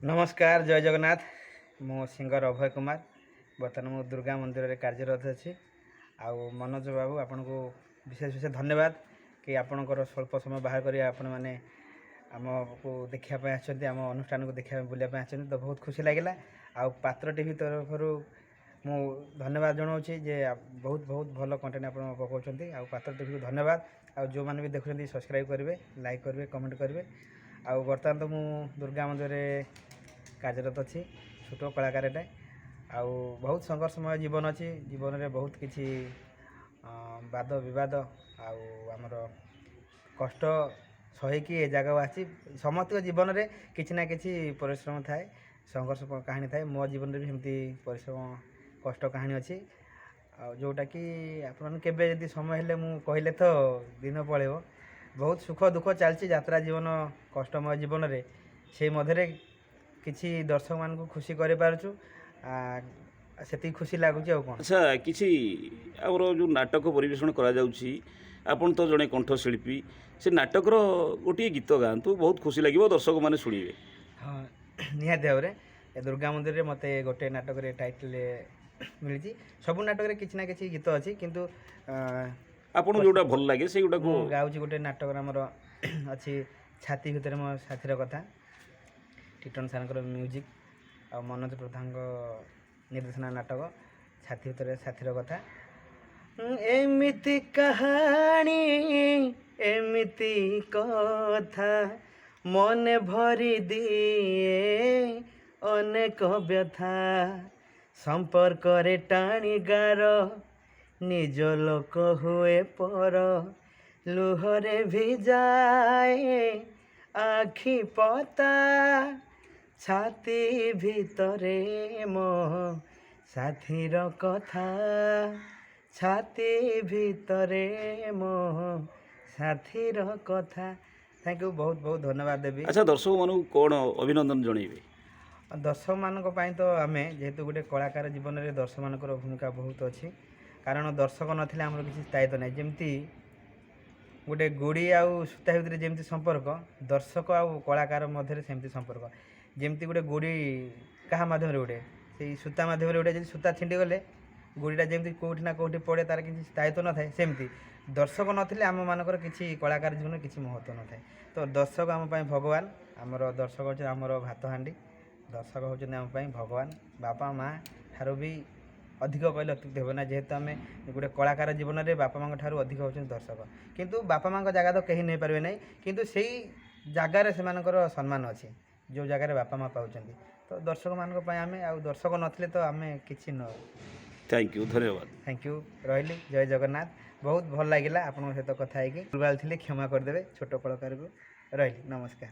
नमस्कार जय जगन्नाथ मो सिंगर अभय कुमार बर्तमान मु दुर्गा मंदिर में कार्यरत अच्छी आउ मनोज बाबू आपन को विशेष विशेष धन्यवाद कि आपणकर स्वल्प समय बाहर कर आपण मैंने आम को देखापी आम अनुष्ठान को देखा बुलाप तो बहुत खुशी लगे आउ पात्र टीवी तरफ मु धन्यवाद जनाऊँ जे बहुत बहुत भल कंटेंट आप पकाउं आउ पात्र टीवी को धन्यवाद आउ जो मैंने भी देखुं सब्सक्राइब करेंगे लाइक करेंगे कमेंट करेंगे आउ बर्तमान तो मु दुर्गा मंदिर कार्यरत अच्छी छोट कलाकार आउ बहुत संघर्षमय जीवन अच्छी जीवन में बहुत किसी वाद बद आमर कष्ट सहीकि ए जगह आसी समस्त जीवन में किसी ना कि परिश्रम थाए संघर्ष कहानी थाए मो जीवन में भी सेमती परिश्रम कष्ट कहानी अच्छी जोटा कि आपे समय हेले मु कहले तो दिन पड़ेब बहुत सुख दुख चलती यात्रा जीवन कष्टमय जीवन में से मध्य किसी दर्शक मान को खुशी कर पारछु से खुशी लगुच अच्छा किसी आमर जो नाटक परिवेषण करा जाउछि आपन तो जड़े कंठशिल्पी से नाटकर गोटे गीत गातु बहुत खुशी लगे दर्शक मैंने शुणे। हाँ निहाती भाव में दुर्गा मंदिर में मत गोटे नाटक टाइटल मिली सब नाटक किसी ना कि गीत अच्छी किंतु आपन जोटा भल लगे से गुटा को गाँव गोटे नाटक आमर अच्छी छाती भितर मो साथीर कथा टिटन सार म्यूजिक आ मनोज प्रधान निर्देशना नाटक छाती भितर साथीर कथा एमिति कहानी एमिति कथा मन भरी दिए अनेक व्यथा संपर्क रे टाणी गार निज लोक हुए पर लुहरे भिजाए आखि पता छाती भितरे मो साथीर कथा छाती भितरे मो साथीर कथा। थैंक यू बहुत बहुत धन्यवाद देवी। अच्छा दर्शक मानू कौन अभिनंदन जनइबे? दर्शक मान तो आम जेहेतु गोटे कलाकार जीवन में दर्शक मान भूमिका बहुत अच्छी कारण दर्शक नथिले आमर किसी स्थायित्व ना जमती गोटे गुड़ी आउ सूता भितर जमी संपर्क दर्शक आउ कलाकार मध्य सेमती संपर्क जमती गोटे गुड़ी क्या मध्यम गोटे से सूता मध्यम गोटे जब सूता छिंडी गले गुड़ीटा जमी कौटी ना कौटी पड़े तार किसी स्थायित्व न थाए सेमती दर्शक नथिले आम मानकर किसी कलाकार जीवन में किसी महत्व न थाए तो दर्शक आम भगवान आमर दर्शक होचे आमर भात हांडी दर्शक होचंदी आम भगवान बापा माँ ठारू भी अधिक कहले अत्युक्ति हे ना जेहेतु आम गोटे कलाकार जीवन में बापा माँ ठारू अधिक होचंदी दर्शक किंतु बापा माँ जगह तो कहीं नहीं पारे ना किंतु से जगार से सम्मान अच्छी जो जगार बापा माँ पाँच तो दर्शक मान आम आ दर्शक नथिले तो आम कि न। थैंक यू धन्यवाद। थैंक यू रही जय जगन्नाथ बहुत भल लगे आपन सहित कथा है भूल थी क्षमा करदे छोट कलाकार को रही नमस्कार।